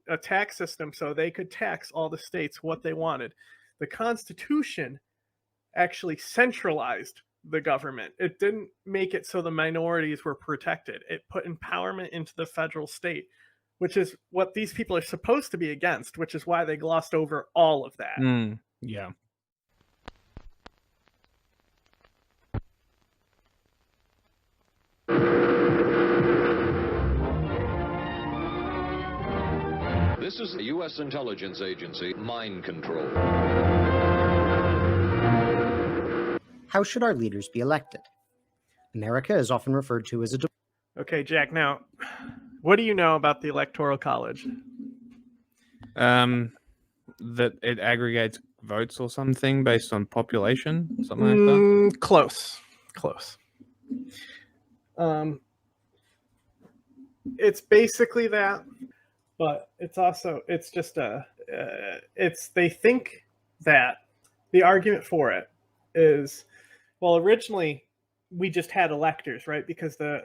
a tax system so they could tax all the states what they wanted. The Constitution actually centralized the government. It didn't make it so the minorities were protected. It put empowerment into the federal state, which is what these people are supposed to be against, which is why they glossed over all of that. Yeah. This is the U.S. intelligence agency, mind control. How should our leaders be elected? America is often referred to as a... Okay, Jack, now, what do you know about the Electoral College? That it aggregates votes or something based on population, something like that. Close. It's basically that, but it's just they think that the argument for it is, well, originally we just had electors, right? Because the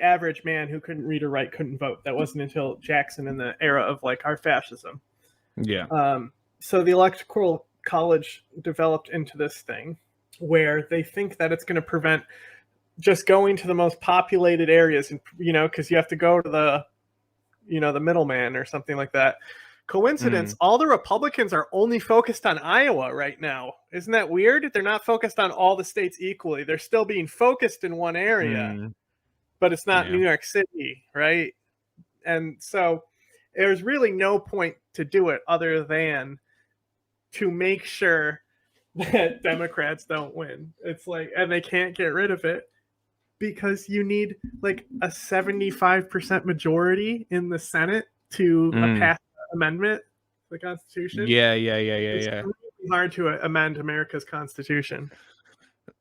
average man who couldn't read or write couldn't vote. That wasn't until Jackson in the era of like our fascism. Yeah. So the Electoral College developed into this thing where they think that it's going to prevent just going to the most populated areas, and because you have to go to the middleman or something like that. Coincidence, all the Republicans are only focused on Iowa right now. Isn't that weird? They're not focused on all the states equally. They're still being focused in one area, but it's not New York City, right? And so there's really no point to do it other than to make sure that Democrats don't win. It's like, and they can't get rid of it because you need like a 75% majority in the Senate to pass amendment to the Constitution. It's really hard to amend America's Constitution.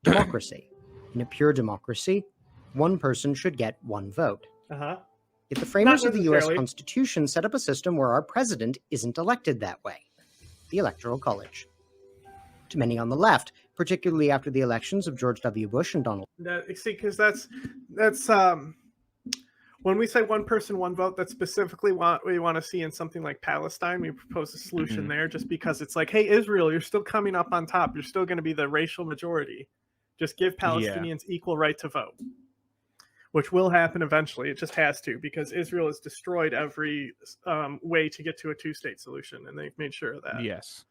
Democracy. In a pure democracy, one person should get one vote. Uh-huh. Yet the framers of the U.S. Constitution set up a system where our president isn't elected that way. The Electoral College. To many on the left, particularly after the elections of George W. Bush and Donald. Because that's when we say one person, one vote, that's specifically what we want to see in something like Palestine. We propose a solution there just because it's like, hey, Israel, you're still coming up on top. You're still going to be the racial majority. Just give Palestinians equal right to vote, which will happen eventually. It just has to, because Israel has destroyed every way to get to a two-state solution, and they've made sure of that. Yes.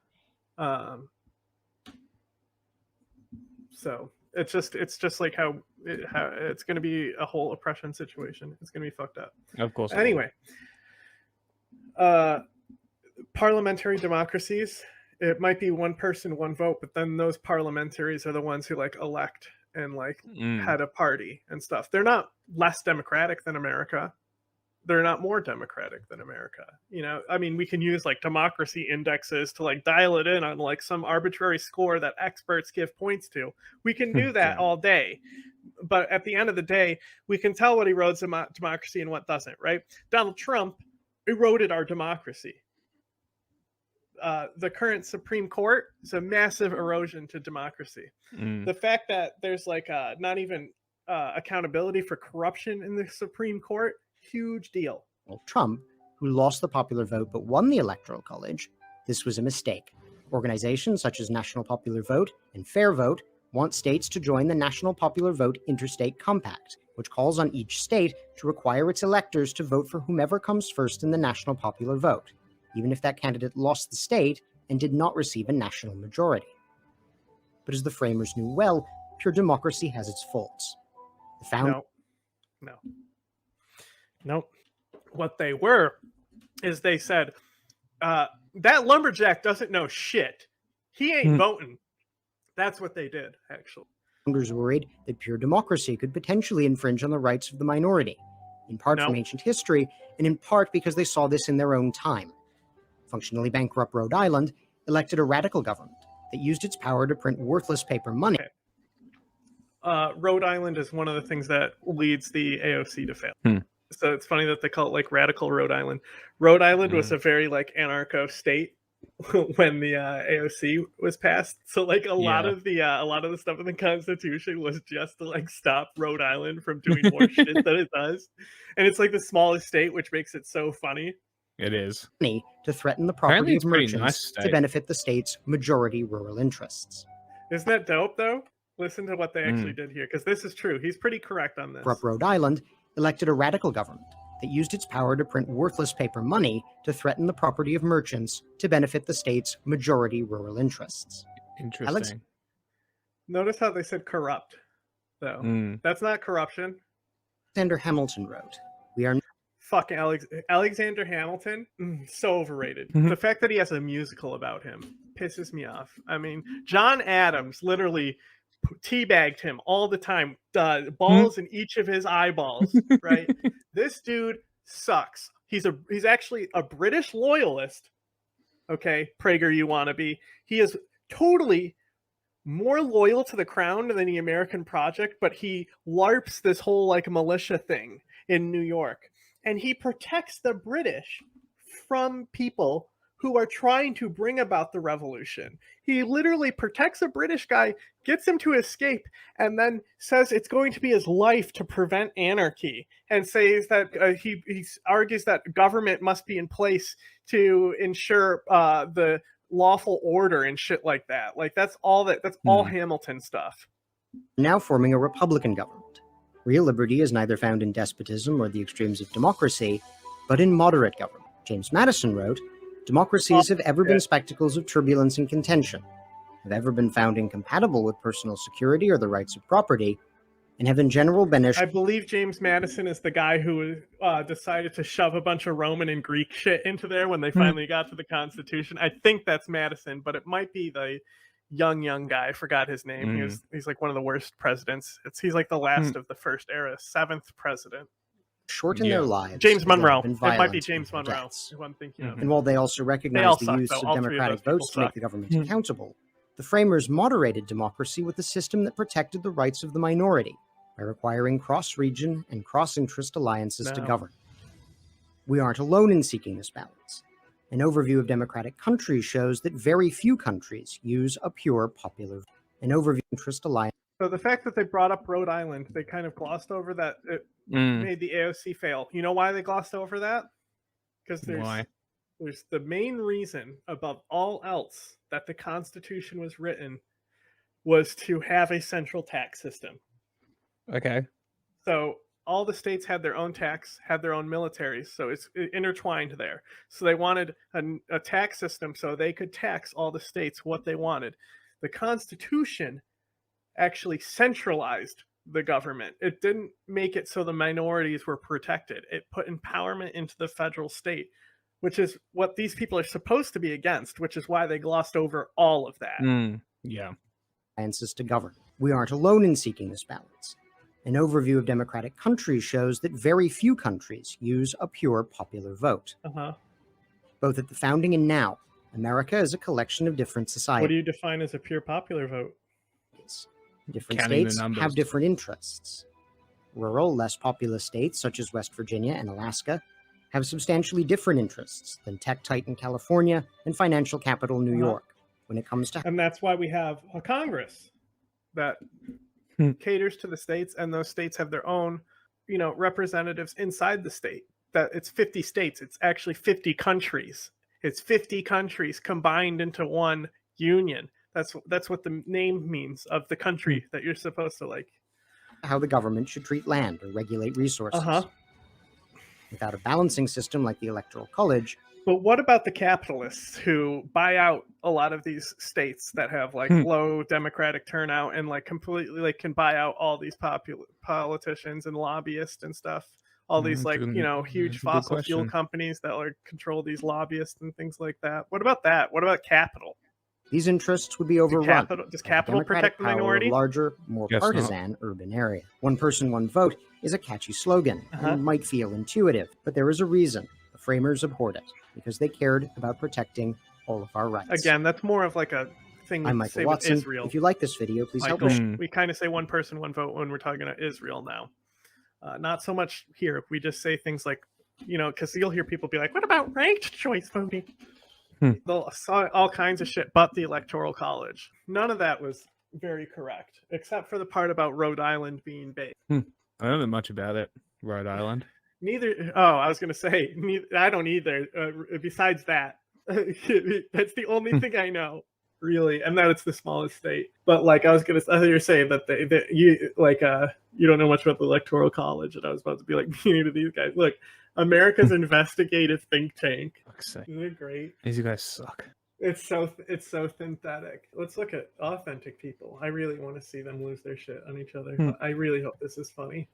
So it's just like how it's going to be a whole oppression situation. It's going to be fucked up. Of course. Anyway, parliamentary democracies, it might be one person, one vote, but then those parliamentaries are the ones who like elect and like head a party and stuff. They're not less democratic than America. They're not more democratic than America. I mean, we can use like democracy indexes to like dial it in on like some arbitrary score that experts give points to. We can do that all day. But at the end of the day, we can tell what erodes democracy and what doesn't, right? Donald Trump eroded our democracy. The current Supreme Court is a massive erosion to democracy. The fact that there's like not even accountability for corruption in the Supreme Court, huge deal. Well, Trump, who lost the popular vote but won the Electoral College, this was a mistake. Organizations such as National Popular Vote and Fair Vote want states to join the National Popular Vote Interstate Compact, which calls on each state to require its electors to vote for whomever comes first in the National Popular Vote, even if that candidate lost the state and did not receive a national majority. But as the framers knew well, pure democracy has its faults. No. What they were is they said, that lumberjack doesn't know shit. He ain't voting. That's what they did, actually. Founders worried that pure democracy could potentially infringe on the rights of the minority, in part from ancient history, and in part because they saw this in their own time. Functionally bankrupt Rhode Island elected a radical government that used its power to print worthless paper money. Rhode Island is one of the things that leads the AOC to fail. So it's funny that they call it like radical Rhode Island. Rhode Island was a very like anarcho state when the AOC was passed. So like a lot Yeah. of the stuff in the Constitution was just to like stop Rhode Island from doing more shit that it does, and it's like the smallest state, which makes it so funny. It is. money to threaten the Apparently property it's of a pretty merchants nice to state. benefit the state's majority rural interests. Isn't that dope though? Listen to what they actually did here, because this is true. He's pretty correct on this. Corrupt Rhode Island elected a radical government that used its power to print worthless paper money to threaten the property of merchants to benefit the state's majority rural interests. Interesting. Notice how they said corrupt, though. Mm. That's not corruption. Alexander Hamilton wrote, "We are Fuck Alexander Hamilton, so overrated. The fact that he has a musical about him pisses me off. I mean, John Adams literally teabagged him all the time, balls in each of his eyeballs, right? This dude sucks. He's actually a British loyalist. Okay, Prager, you want to be. He is totally more loyal to the crown than the American project, but he LARPs this whole like militia thing in New York. And he protects the British from people who are trying to bring about the revolution. He literally protects a British guy, gets him to escape, and then says it's going to be his life to prevent anarchy, and says that he argues that government must be in place to ensure the lawful order and shit like that. Like that's all Hamilton stuff. now forming a republican government. Real liberty is neither found in despotism or the extremes of democracy, but in moderate government." James Madison wrote, "Democracies have ever been spectacles of turbulence and contention, have ever been found incompatible with personal security or the rights of property, and have in general been I believe James Madison is the guy who decided to shove a bunch of Roman and Greek shit into there when they finally got to the Constitution. I think that's Madison, but it might be the young guy. I forgot his name. He's like one of the worst presidents. He's like the last of the first era, 7th president. shorten their lives. James as they Monroe. have been It might be violent James in their Monroe. deaths. Who I'm thinking of. And while they also They recognize all the suck, use though. of All three of democratic those votes to people make the government accountable, the framers moderated democracy with a system that protected the rights of the minority by requiring cross-region and cross-interest alliances to No. govern. We aren't alone in seeking this balance. An overview of democratic countries shows that very few countries use a pure popular vote. An overview of interest alliance. So the fact that they brought up Rhode Island, they kind of glossed over that. It made the AOC fail. You know why they glossed over that? Because there's the main reason above all else that the Constitution was written was to have a central tax system. Okay. So all the states had their own tax, had their own militaries, so it's intertwined there. So they wanted a tax system so they could tax all the states what they wanted. The Constitution actually centralized the government. It didn't make it so the minorities were protected. It put empowerment into the federal state, which is what these people are supposed to be against, which is why they glossed over all of that. Yeah. Alliances to govern. We aren't alone in seeking this balance. An overview of democratic countries shows that very few countries use a pure popular vote. Both at the founding and now, America is a collection of different societies. What do you define as a pure popular vote? Different Counting the states numbers. have different interests. Rural, less populous states such as West Virginia and Alaska have substantially different interests than tech titan California and financial capital New York when it comes to. And that's why we have a Congress that caters to the states, and those states have their own, representatives inside the state. That it's 50 states. It's actually 50 countries. It's 50 countries combined into one union. That's what the name means of the country that you're supposed to like. How the government should treat land or regulate resources. Without a balancing system like the Electoral College. But what about the capitalists who buy out a lot of these states that have like low democratic turnout and like completely like can buy out all these politicians and lobbyists and stuff? All these like, huge fossil fuel companies that like control these lobbyists and things like that. What about that? What about capital? These interests would be overrun. Does capital protect the minority? Larger, more partisan urban area. One person, one vote is a catchy slogan and might feel intuitive, but there is a reason the framers abhorred it, because they cared about protecting all of our rights. Again, that's more of like a thing we I'm Michael say Watson. with Israel. If you like this video, please help Michael, me. we kind of say one person, one vote when we're talking about Israel now. Not so much here. We just say things like, because you'll hear people be like, what about ranked choice voting? They'll saw all kinds of shit but the Electoral College. None of that was very correct, except for the part about Rhode Island being based. I don't know much about it. Rhode Island. Neither. Oh, I was gonna say. I don't either. Besides that, that's the only thing I know, really, and that it's the smallest state. But like, I was you're saying that you don't know much about the Electoral College, and I was about to be like, you to these guys. Look, America's investigative think tank. Fuck's sake. Isn't it great? These guys suck. It's so synthetic. Let's look at authentic people. I really want to see them lose their shit on each other. I really hope this is funny.